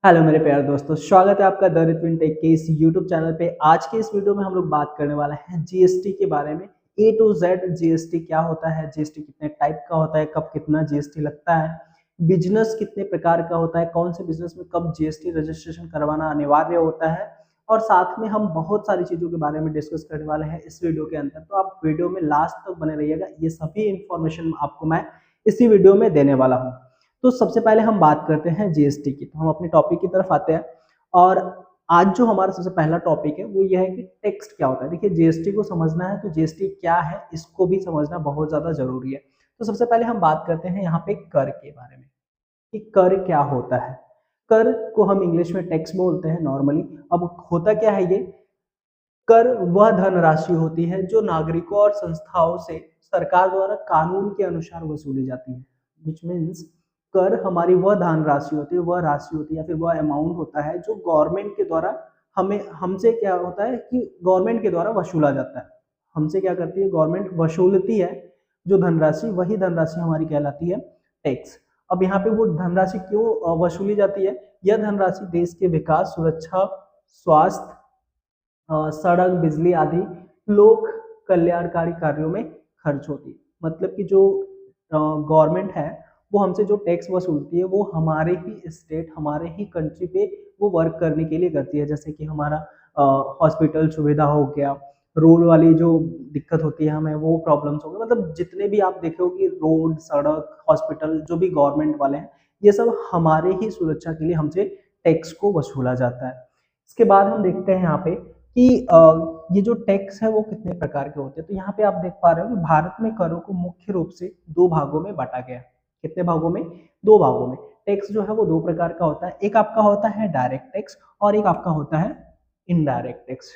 Hello मेरे प्यारे दोस्तों, स्वागत है आपका द रित्विन टेक के इस यूट्यूब चैनल पे। आज के इस वीडियो में हम लोग बात करने वाले हैं जीएसटी के बारे में। ए टू जेड जीएसटी क्या होता है, जीएसटी कितने टाइप का होता है, कब कितना जीएसटी लगता है, बिजनेस कितने प्रकार का होता है, कौन से बिजनेस में कब जीएसटी रजिस्ट्रेशन करवाना अनिवार्य होता है, और साथ में हम बहुत सारी चीज़ों के बारे में डिस्कस करने वाले हैं इस वीडियो के अंदर। तो आप वीडियो में लास्ट तक बने रहिएगा, ये सभी इंफॉर्मेशन आपको मैं इसी वीडियो में देने वाला हूँ। तो सबसे पहले हम बात करते हैं जीएसटी की, तो हम अपने टॉपिक की तरफ आते हैं। और आज जो हमारा सबसे पहला टॉपिक है वो यह है कि टैक्स क्या होता है। देखिए, जीएसटी को समझना है तो जीएसटी क्या है इसको भी समझना बहुत ज्यादा जरूरी है। तो सबसे पहले हम बात करते हैं यहाँ पे कर के बारे में कि कर क्या होता है। कर को हम इंग्लिश में टैक्स बोलते हैं नॉर्मली। अब होता क्या है ये? कर वह धनराशि होती है जो नागरिकों और संस्थाओं से सरकार द्वारा कानून के अनुसार वसूली जाती है। विच मीन्स कर हमारी वह धनराशि होती है, वह राशि होती है या फिर वह अमाउंट होता है जो गवर्नमेंट के द्वारा हमें हमसे क्या होता है कि गवर्नमेंट के द्वारा वसूला जाता है। हमसे क्या करती है गवर्नमेंट? वसूलती है जो धनराशि, वही धनराशि हमारी कहलाती है टैक्स। अब यहाँ पे वो धनराशि क्यों वसूली जाती है? यह धनराशि देश के विकास, सुरक्षा, स्वास्थ्य, सड़क, बिजली आदि लोक कल्याणकारी कार्यों में खर्च होती है। मतलब कि जो गवर्नमेंट है वो हमसे जो टैक्स वसूलती है वो हमारे ही स्टेट, हमारे ही कंट्री पे वो वर्क करने के लिए करती है। जैसे कि हमारा हॉस्पिटल सुविधा हो गया, रोड वाली जो दिक्कत होती है हमें, वो प्रॉब्लम्स हो गए, मतलब जितने भी आप देखे हो कि रोड, सड़क, हॉस्पिटल जो भी गवर्नमेंट वाले हैं, ये सब हमारे ही सुरक्षा के लिए हमसे टैक्स को वसूला जाता है। इसके बाद हम देखते हैं यहाँ पे कि ये जो टैक्स है वो कितने प्रकार के होते हैं। तो यहाँ पे आप देख पा रहे हो कि भारत में करों को मुख्य रूप से दो भागों में बांटा गया है। कितने भागों में? दो भागों में। टैक्स जो है वो दो प्रकार का होता है, एक आपका होता है डायरेक्ट टैक्स और एक आपका होता है इनडायरेक्ट टैक्स।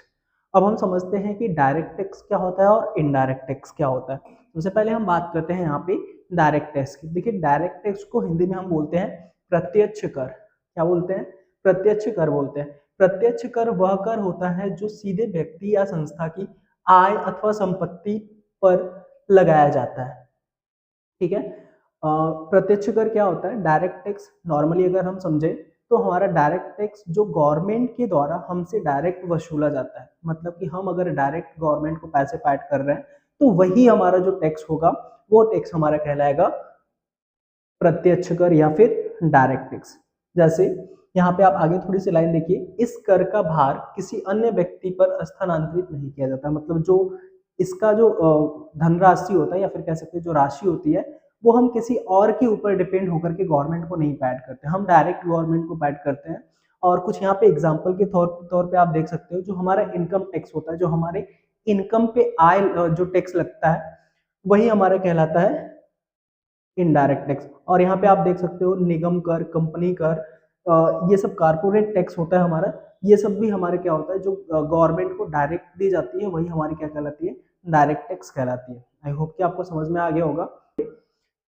अब हम समझते हैं कि डायरेक्ट टैक्स क्या होता है और इनडायरेक्ट टैक्स क्या होता है। सबसे पहले हम बात करते हैं यहाँ पे डायरेक्ट टैक्स की। देखिए, डायरेक्ट टैक्स को हिंदी में हम बोलते हैं प्रत्यक्ष कर। क्या बोलते हैं? प्रत्यक्ष कर बोलते हैं। प्रत्यक्ष कर वह कर होता है जो सीधे व्यक्ति या संस्था की आय अथवा संपत्ति पर लगाया जाता है। ठीक है। प्रत्यक्ष कर क्या होता है? डायरेक्ट टैक्स नॉर्मली अगर हम समझे तो हमारा डायरेक्ट टैक्स जो गवर्नमेंट के द्वारा हमसे डायरेक्ट वसूला जाता है। मतलब कि हम अगर डायरेक्ट गवर्नमेंट को पैसे पेड कर रहे हैं तो वही हमारा जो टैक्स होगा वो टैक्स हमारा कहलाएगा प्रत्यक्ष कर या फिर डायरेक्ट टैक्स। जैसे यहाँ पे आप आगे थोड़ी सी लाइन देखिए, इस कर का भार किसी अन्य व्यक्ति पर स्थानांतरित नहीं किया जाता। मतलब जो इसका जो धनराशि होता है या फिर कह सकते हैं जो राशि होती है वो हम किसी और के ऊपर डिपेंड होकर के गवर्नमेंट को नहीं पैड करते, हम डायरेक्ट गवर्नमेंट को पैड करते हैं। और कुछ यहाँ पे एग्जाम्पल के तौर पे आप देख सकते हो, जो हमारा इनकम टैक्स होता है, जो हमारे इनकम पे आय जो टैक्स लगता है वही हमारा कहलाता है इनडायरेक्ट टैक्स। और यहाँ पे आप देख सकते हो निगम कर, कंपनी कर, ये सब कारपोरेट टैक्स होता है हमारा। ये सब भी हमारे क्या होता है, जो गवर्नमेंट को डायरेक्ट दी जाती है वही हमारी क्या कहलाती है? डायरेक्ट टैक्स कहलाती है। आई होप कि आपको समझ में आ गया होगा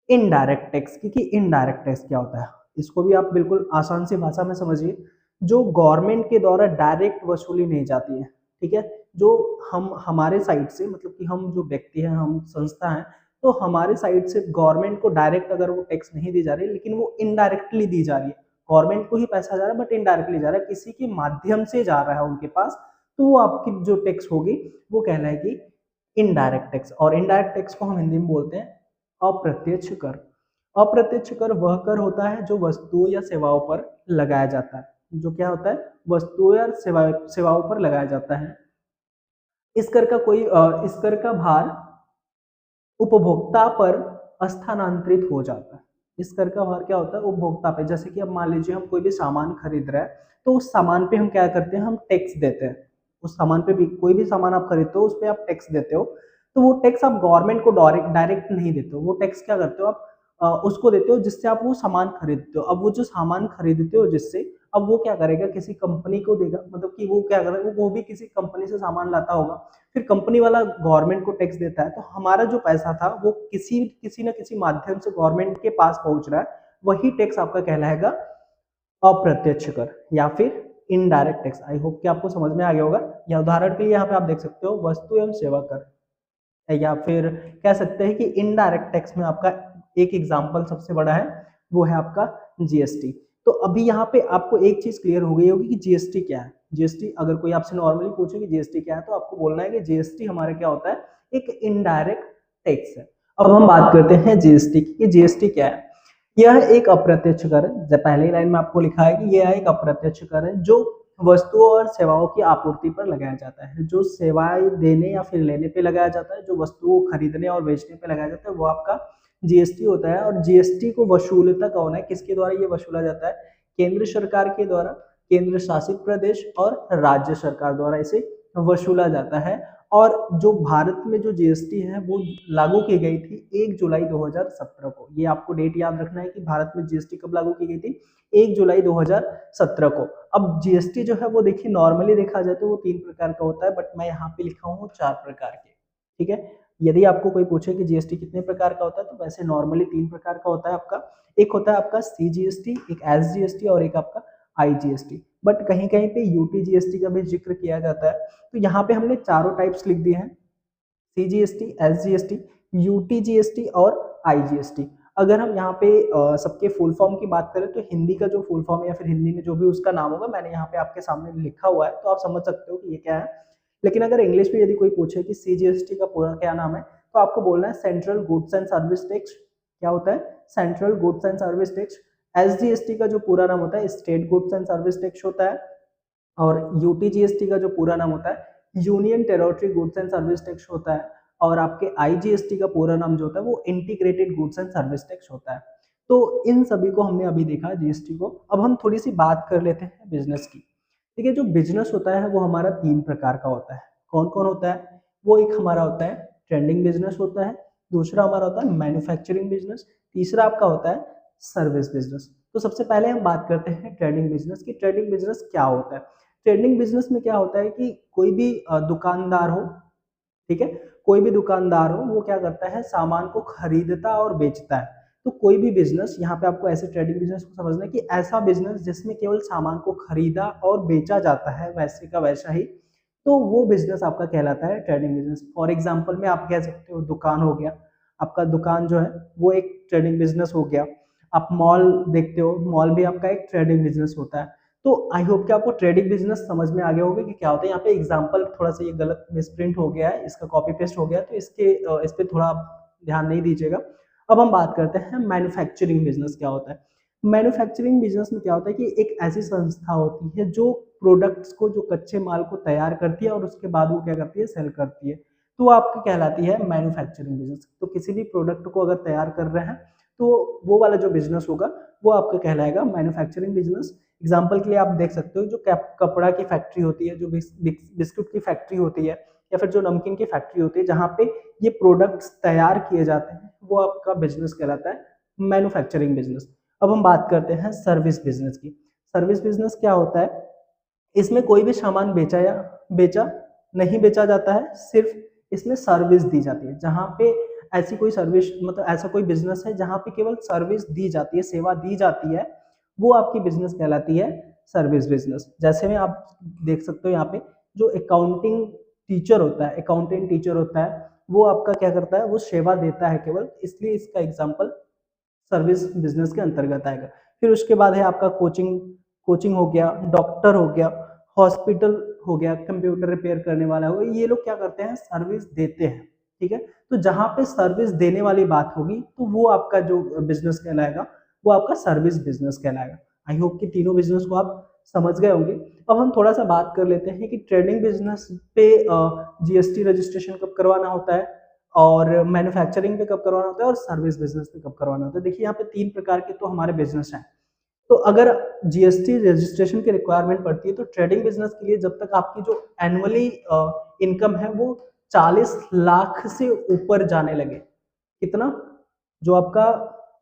इनडायरेक्ट टैक्स की, कि इनडायरेक्ट टैक्स क्या होता है। इसको भी आप बिल्कुल आसान सी भाषा में समझिए, जो गवर्नमेंट के द्वारा डायरेक्ट वसूली नहीं जाती है। ठीक है। जो हम हमारे साइड से, मतलब कि हम जो व्यक्ति हैं, हम संस्था हैं, तो हमारे साइड से गवर्नमेंट को डायरेक्ट अगर वो टैक्स नहीं दी जा रही लेकिन वो इनडायरेक्टली दी जा रही है, गवर्नमेंट को ही पैसा जा रहा है बट इनडायरेक्टली जा रहा है, किसी के माध्यम से जा रहा है उनके पास, तो वो आपकी जो टैक्स होगी वो कहलाएगी इनडायरेक्ट टैक्स। और इनडायरेक्ट टैक्स को हम हिंदी में बोलते हैं अप्रत्यक्ष कर। अप्रत्यक्ष कर वह कर होता है जो वस्तुओं या सेवाओं पर लगाया जाता है। जो क्या होता है? वस्तुओं या सेवाओं पर लगाया जाता है। इस कर का भार उपभोक्ता पर स्थानांतरित हो जाता है। इस कर का भार क्या होता है? उपभोक्ता पे। जैसे कि अब मान लीजिए हम कोई भी सामान खरीद रहे हैं तो उस सामान पे हम क्या करते हैं? हम टैक्स देते हैं। उस सामान पे भी, कोई भी सामान आप खरीदते हो उस पे आप टैक्स देते हो। तो वो टैक्स आप गवर्नमेंट को डायरेक्ट नहीं देते हो, वो टैक्स क्या करते हो आप? उसको देते हो जिससे आप वो सामान खरीदते हो। अब वो जो सामान खरीदते हो जिससे, अब वो क्या करेगा? किसी कंपनी को देगा। मतलब कि वो क्या करेगा? वो भी किसी कंपनी से सामान लाता होगा, फिर कंपनी वाला गवर्नमेंट को टैक्स देता है, तो हमारा जो पैसा था वो किसी किसी ना किसी माध्यम से गवर्नमेंट के पास पहुंच रहा है, वही टैक्स आपका कहलाएगा अप्रत्यक्ष कर या फिर इनडायरेक्ट टैक्स। आई होप कि आपको समझ में आ गया होगा। या उदाहरण के लिए यहाँ पे आप देख सकते हो वस्तु एवं सेवा कर, या फिर कह सकते हैं कि इनडायरेक्ट टैक्स में आपका एक एग्जाम्पल सबसे बड़ा है, वो है आपका जीएसटी। तो अभी यहाँ पे आपको एक चीज क्लियर हो गई होगी कि जीएसटी क्या है। जीएसटी अगर कोई आपसे नॉर्मली पूछे कि जीएसटी क्या है, तो आपको बोलना है कि जीएसटी हमारे क्या होता है, एक इनडायरेक्ट टैक्स है। अब हम बात करते हैं जीएसटी की, कि जीएसटी क्या है। यह एक अप्रत्यक्ष कर है, जब पहली लाइन में आपको लिखा है कि यह एक अप्रत्यक्ष कर है जो वस्तुओं और सेवाओं की आपूर्ति पर लगाया जाता है। जो सेवाएं देने या फिर लेने पे लगाया जाता है, जो वस्तुओं खरीदने और बेचने पे लगाया जाता है, वो आपका जीएसटी होता है। और जीएसटी को वसूलता कौन है, किसके द्वारा ये वसूला जाता है, केंद्र सरकार के द्वारा, केंद्र शासित प्रदेश और राज्य सरकार द्वारा इसे वसूला जाता है। और जो भारत में जो जीएसटी है वो लागू की गई थी 1 जुलाई 2017 को। ये आपको डेट याद रखना है कि भारत में जीएसटी कब लागू की गई थी, 1 जुलाई 2017 को। अब जीएसटी जो है वो देखिए नॉर्मली देखा जाए तो वो 3 प्रकार का होता है, बट मैं यहाँ पे लिखा हूँ 4 प्रकार के। ठीक है, यदि आपको कोई पूछे कि जीएसटी कितने प्रकार का होता है, तो वैसे नॉर्मली 3 प्रकार का होता है आपका। एक होता है आपका सीजीएसटी, एक एसजीएसटी और एक आपका आईजीएसटी। बट कहीं कहीं पे यूटीजीएसटी का भी जिक्र किया जाता है। तो यहाँ पे हमने चारों टाइप्स लिख दिए हैं, सीजीएसटी, एसजीएसटी, यूटीजीएसटी और आईजीएसटी। अगर हम यहाँ पे सबके फुल फॉर्म की बात करें, तो हिंदी का जो फुल फॉर्म है या फिर हिंदी में जो भी उसका नाम होगा, मैंने यहाँ पे आपके सामने लिखा हुआ है, तो आप समझ सकते हो कि ये क्या है। लेकिन अगर इंग्लिश में यदि कोई पूछे कि सीजीएसटी का पूरा क्या नाम है, तो आपको बोलना है central goods and service tax. क्या होता है, central goods and service tax. SGST का जो पूरा नाम होता है state goods and service tax होता है। और यूटीजीएसटी का जो पूरा नाम होता है union territory goods and service tax होता है। और आपके आईजीएसटी का पूरा नाम जो होता है वो integrated goods and service tax होता है। तो इन सभी को हमने अभी देखा जीएसटी को। अब हम थोड़ी सी बात कर लेते हैं बिजनेस की। ठीक है, जो बिजनेस होता है वो हमारा 3 प्रकार का होता है। कौन कौन होता है, वो एक हमारा होता है ट्रेडिंग बिजनेस होता है, दूसरा हमारा होता है मैन्युफैक्चरिंग बिजनेस, तीसरा आपका होता है सर्विस बिजनेस। तो सबसे पहले हम बात करते हैं ट्रेडिंग बिजनेस की। ट्रेडिंग बिजनेस क्या होता है। ट्रेडिंग बिजनेस में क्या होता है कि कोई भी दुकानदार हो, ठीक है, कोई भी दुकानदार हो, वो क्या करता है, सामान को खरीदता और बेचता है। तो कोई भी बिजनेस, यहाँ पे आपको ऐसे ट्रेडिंग बिजनेस को समझना है कि ऐसा बिजनेस जिसमें केवल सामान को खरीदा और बेचा जाता है वैसे का वैसा ही, तो वो बिजनेस आपका कहलाता है ट्रेडिंग बिजनेस। फॉर एग्जाम्पल में आप कह सकते हो दुकान हो गया, आपका दुकान जो है वो एक ट्रेडिंग बिजनेस हो गया। आप मॉल देखते हो, मॉल भी आपका एक ट्रेडिंग बिजनेस होता है। तो आई होप कि आपको ट्रेडिंग बिजनेस समझ में आ गया होगा कि क्या होता है। यहाँ पे एग्जांपल थोड़ा सा ये गलत मिसप्रिंट हो गया है, इसका कॉपी पेस्ट हो गया, तो इस पे थोड़ा ध्यान नहीं दीजिएगा। अब हम बात करते हैं मैन्युफैक्चरिंग बिजनेस क्या होता है। मैन्युफैक्चरिंग बिजनेस में क्या होता है कि एक ऐसी संस्था होती है जो प्रोडक्ट्स को, जो कच्चे माल को तैयार करती है और उसके बाद वो क्या करती है, सेल करती है। तो आपकी कहलाती है मैन्युफैक्चरिंग बिजनेस। तो किसी भी प्रोडक्ट को अगर तैयार कर रहे हैं, तो वो वाला जो बिजनेस होगा वो आपका कहलाएगा मैन्युफैक्चरिंग बिजनेस। एग्जाम्पल के लिए आप देख सकते हो, जो कपड़ा की फैक्ट्री होती है, जो बिस्कुट की फैक्ट्री होती है, या फिर जो नमकीन की फैक्ट्री होती है, जहाँ पे ये प्रोडक्ट्स तैयार किए जाते हैं, वो आपका बिजनेस कहलाता है मैन्युफैक्चरिंग बिजनेस। अब हम बात करते हैं सर्विस बिजनेस की। सर्विस बिजनेस क्या होता है, इसमें कोई भी सामान बेचा नहीं बेचा जाता है, सिर्फ इसमें सर्विस दी जाती है। जहाँ पे ऐसी कोई सर्विस, मतलब ऐसा कोई बिजनेस है जहाँ पे केवल सर्विस दी जाती है, सेवा दी जाती है, वो आपकी बिजनेस कहलाती है सर्विस बिजनेस। जैसे में आप देख सकते हो यहाँ पे, जो अकाउंटिंग टीचर होता है, अकाउंटेंट टीचर होता है, वो आपका क्या करता है, वो सेवा देता है केवल, इसलिए इसका एग्जाम्पल सर्विस बिजनेस के अंतर्गत आएगा। फिर उसके बाद है आपका कोचिंग, कोचिंग हो गया, डॉक्टर हो गया, हॉस्पिटल हो गया, कंप्यूटर रिपेयर करने वाला हो, ये लोग क्या करते हैं, सर्विस देते हैं। ठीक है, तो जहां पे सर्विस देने वाली बात होगी, तो वो आपका जो बिजनेस कहलाएगा, वो आपका सर्विस बिजनेस कहलाएगा। आई होप कि तीनों बिजनेस को आप समझ गए होंगे। अब हम थोड़ा सा बात कर लेते हैं कि ट्रेडिंग बिजनेस पे जीएसटी रजिस्ट्रेशन कब करवाना होता है, और मैन्युफैक्चरिंग पे कब करवाना होता है, और सर्विस बिजनेस पे कब करवाना होता है। देखिए यहाँ पे 3 प्रकार के तो हमारे बिजनेस हैं। तो अगर जीएसटी रजिस्ट्रेशन की रिक्वायरमेंट पड़ती है, तो ट्रेडिंग बिजनेस के लिए जब तक आपकी जो एनुअली इनकम है वो 40 लाख से ऊपर जाने लगे, कितना, जो आपका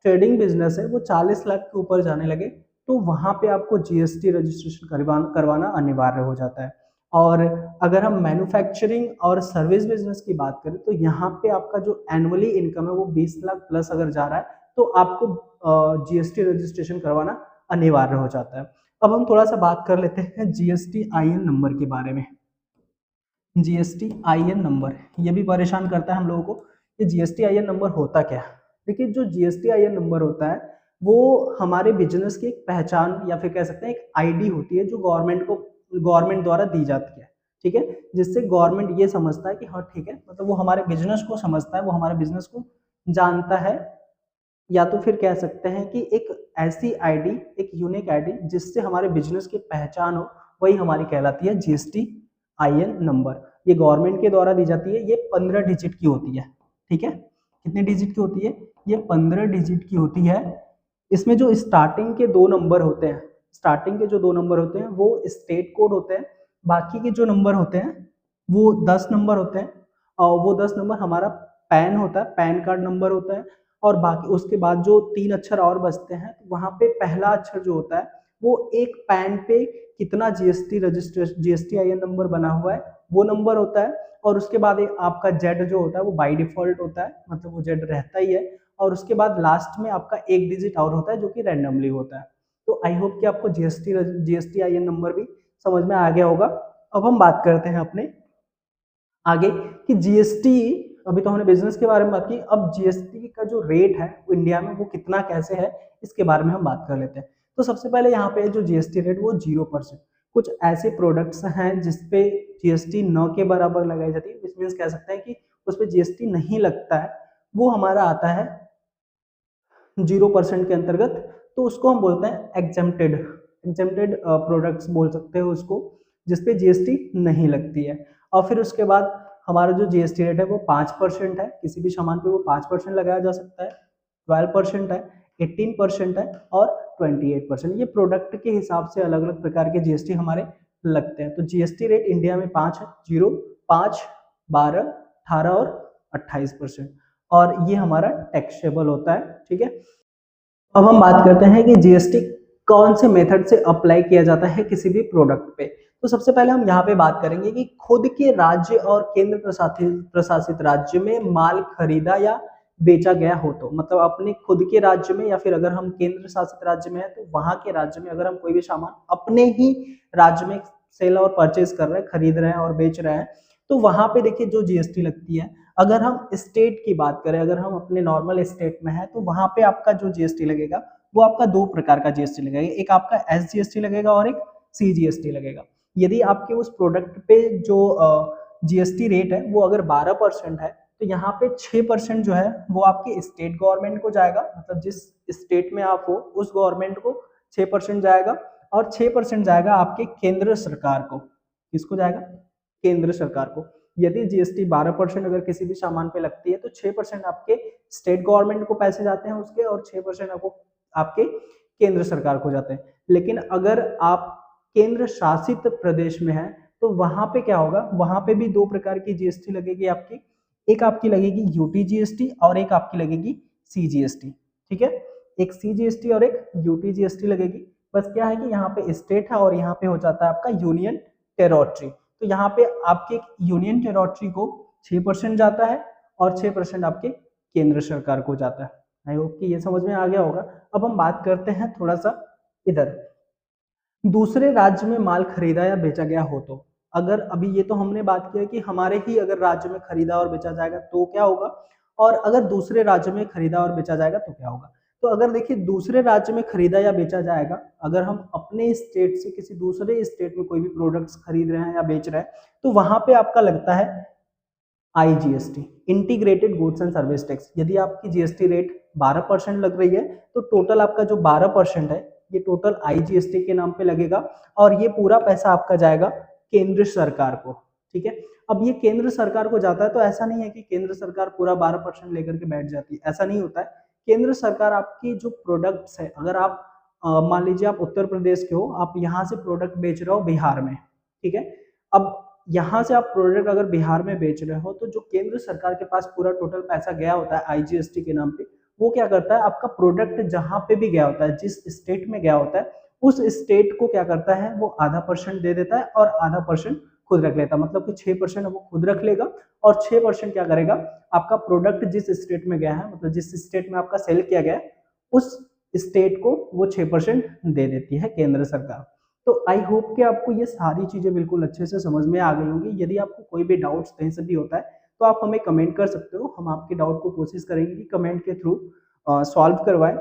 ट्रेडिंग बिजनेस है वो 40 लाख के ऊपर जाने लगे, तो वहां पे आपको जीएसटी रजिस्ट्रेशन करवाना अनिवार्य हो जाता है। और अगर हम मैन्युफैक्चरिंग और सर्विस बिजनेस की बात करें, तो यहाँ पे आपका जो एनुअली इनकम है वो 20 लाख प्लस अगर जा रहा है, तो आपको जीएसटी रजिस्ट्रेशन करवाना अनिवार्य हो जाता है। अब हम थोड़ा सा बात कर लेते हैं जीएसटी आईएन नंबर के बारे में। जीएसटी आईएन नंबर, ये भी परेशान करता है हम लोगों को कि जीएसटी आईएन नंबर होता क्या है। देखिए, जो जीएसटी आईएन नंबर होता है वो हमारे बिजनेस की एक पहचान या फिर कह सकते हैं एक आईडी होती है जो गवर्नमेंट द्वारा दी जाती है, ठीक है, जिससे गवर्नमेंट ये समझता है कि हाँ ठीक है, मतलब वो हमारे बिजनेस को समझता है, वो हमारे बिजनेस को जानता है, या तो फिर कह सकते हैं कि एक ऐसी आईडी, एक यूनिक आईडी जिससे हमारे बिजनेस की पहचान हो, वही हमारी कहलाती है जीएसटी आईएन नंबर। ये गवर्नमेंट के द्वारा दी जाती है, ये 15 डिजिट की होती है, ठीक है। कितने डिजिट की होती है? ये 15 डिजिट की होती है। इसमें जो स्टार्टिंग के दो नंबर होते हैं, स्टार्टिंग के जो दो नंबर होते हैं वो स्टेट कोड होते हैं, बाकी के जो नंबर होते हैं वो 10 नंबर होते हैं, और वो 10 नंबर हमारा पैन होता है, पैन कार्ड नंबर होता है। और बाकी उसके बाद जो 3 अक्षर और बचते हैं, तो वहां पे पहला अक्षर जो होता है वो एक पैन पे कितना GST registration, GST IN number बना हुआ है, वो नंबर होता है। और उसके बाद आपका जेड जो होता है वो बाय डिफॉल्ट होता है, मतलब वो जेड रहता ही है। और उसके बाद लास्ट में आपका एक डिजिट और होता है जो कि रैंडमली होता है। तो आई होप कि आपको जीएसटी आईएन नंबर भी समझ में आ गया होगा। अब हम बात करते हैं अपने आगे कि जीएसटी, अभी तो हमने बिजनेस के बारे में बात की, अब जीएसटी का जो रेट है वो इंडिया में वो कितना कैसे है, इसके बारे में हम बात कर लेते हैं। तो सबसे पहले यहाँ पे जो जीएसटी रेट वो 0%। कुछ ऐसे प्रोडक्ट्स हैं जिसपे जीएसटी न के बराबर लगाई जाती है, विच मीन्स कह सकते हैं कि उस पर जीएसटी नहीं लगता है, वो हमारा आता है 0% के अंतर्गत। तो उसको हम बोलते हैं एग्जेम्प्टेड, एग्जेम्प्टेड प्रोडक्ट्स बोल सकते हो उसको, जिसपे जीएसटी नहीं लगती है। और फिर उसके बाद हमारा जो जीएसटी रेट है वो 5% है, किसी भी सामान पे वो 5% लगाया जा सकता है, 12% है, 18% है और 28%। ये प्रोडक्ट के हिसाब से अलग अलग प्रकार के जीएसटी हमारे लगते हैं। तो जीएसटी रेट इंडिया में 5 है, 0, 5, 12, 18 और 28%। और ये हमारा टैक्सेबल होता है, ठीक है। अब हम बात करते हैं कि जीएसटी कौन से मेथड से अप्लाई किया जाता है किसी भी प्रोडक्ट पे। तो सबसे पहले हम यहाँ पे बात करेंगे कि खुद के राज्य और केंद्र प्रशासित राज्य में माल खरीदा या बेचा गया हो, तो मतलब अपने खुद के राज्य में, या फिर अगर हम केंद्र शासित राज्य में है तो वहां के राज्य में अगर हम कोई भी सामान अपने ही राज्य में सेल और परचेज कर रहे हैं, खरीद रहे हैं और बेच रहे हैं, तो वहां पे देखिए जो जीएसटी लगती है। अगर हम स्टेट की बात करें, अगर हम अपने नॉर्मल स्टेट में है तो वहां पे आपका जो जीएसटी लगेगा वो आपका दो प्रकार का जीएसटी लगेगा, एक आपका एसजीएसटी लगेगा और एक सीजीएसटी लगेगा। यदि आपके उस प्रोडक्ट पे जो जीएसटी रेट है वो अगर 12% है, तो यहाँ पे 6% जो है वो आपके स्टेट गवर्नमेंट को जाएगा, मतलब जिस स्टेट में आप हो उस गवर्नमेंट को 6% जाएगा, और 6% जाएगा आपके केंद्र सरकार को। किसको जाएगा? केंद्र सरकार को। यदि जीएसटी 12% अगर किसी भी सामान पे लगती है तो 6% आपके स्टेट गवर्नमेंट को पैसे जाते हैं उसके, और 6% आपको आपके केंद्र सरकार को जाते हैं। लेकिन अगर आप केंद्र शासित प्रदेश में है तो वहां पे क्या होगा, वहां पे भी दो प्रकार की जीएसटी लगेगी आपकी, एक आपकी लगेगी यूटी जीएसटी और एक आपकी लगेगी सीजीएसटी, ठीक है। एक सीजीएसटी और एक यूटी जीएसटी लगेगी। बस क्या है कि यहाँ पे स्टेट है और यहाँ पे हो जाता है आपका यूनियन टेरोटरी। तो यहाँ पे आपके यूनियन टेरोटरी को 6% जाता है और 6% आपके केंद्र सरकार को जाता है। आई होप कि ये समझ में आ गया होगा। अब हम बात करते हैं थोड़ा सा इधर, दूसरे राज्य में माल खरीदा या बेचा गया हो तो। अगर अभी ये तो हमने बात किया कि हमारे ही अगर राज्य में खरीदा और बेचा जाएगा तो क्या होगा, और अगर दूसरे राज्य में खरीदा और बेचा जाएगा तो क्या होगा। तो अगर देखिए दूसरे राज्य में खरीदा या बेचा जाएगा, अगर हम अपने स्टेट से किसी दूसरे स्टेट में कोई भी प्रोडक्ट्स खरीद रहे हैं या बेच रहे हैं, तो वहां पे आपका लगता है IGST, integrated goods and service tax. यदि आपकी जीएसटी रेट 12% लग रही है तो टोटल आपका जो 12% है ये टोटल आईजीएसटी के नाम पे लगेगा, और ये पूरा पैसा आपका जाएगा केंद्र सरकार को, ठीक है। अब ये केंद्र सरकार को जाता है, तो ऐसा नहीं है कि केंद्र सरकार पूरा 12% लेकर के बैठ जाती है, ऐसा नहीं होता है। केंद्र सरकार आपकी जो प्रोडक्ट्स है, अगर आप मान लीजिए आप उत्तर प्रदेश के हो, आप यहाँ से प्रोडक्ट बेच रहे हो बिहार में, ठीक है। अब यहाँ से आप प्रोडक्ट अगर बिहार में बेच रहे हो तो जो केंद्र सरकार के पास पूरा टोटल पैसा गया होता है आईजीएसटी के नाम पे, वो क्या करता है, आपका प्रोडक्ट जहां पे भी गया होता है, जिस स्टेट में गया होता है, उस स्टेट को क्या करता है, वो आधा % दे देता है और आधा % खुद रख लेता है। मतलब कि 6% वो खुद रख लेगा और 6% क्या करेगा, आपका प्रोडक्ट जिस स्टेट में गया है, मतलब जिस स्टेट में आपका सेल किया गया है, उस स्टेट को वो 6% दे देती है केंद्र सरकार। तो आई होप कि आपको ये सारी चीजें बिल्कुल अच्छे से समझ में आ गई होंगी। यदि आपको कोई भी डाउट्स कहीं से भी होता है तो आप हमें कमेंट कर सकते हो, हम आपके डाउट को कोशिश करेंगे कि कमेंट के थ्रू सॉल्व करवाएं।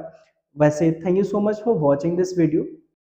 वैसे thank you so much for watching this video.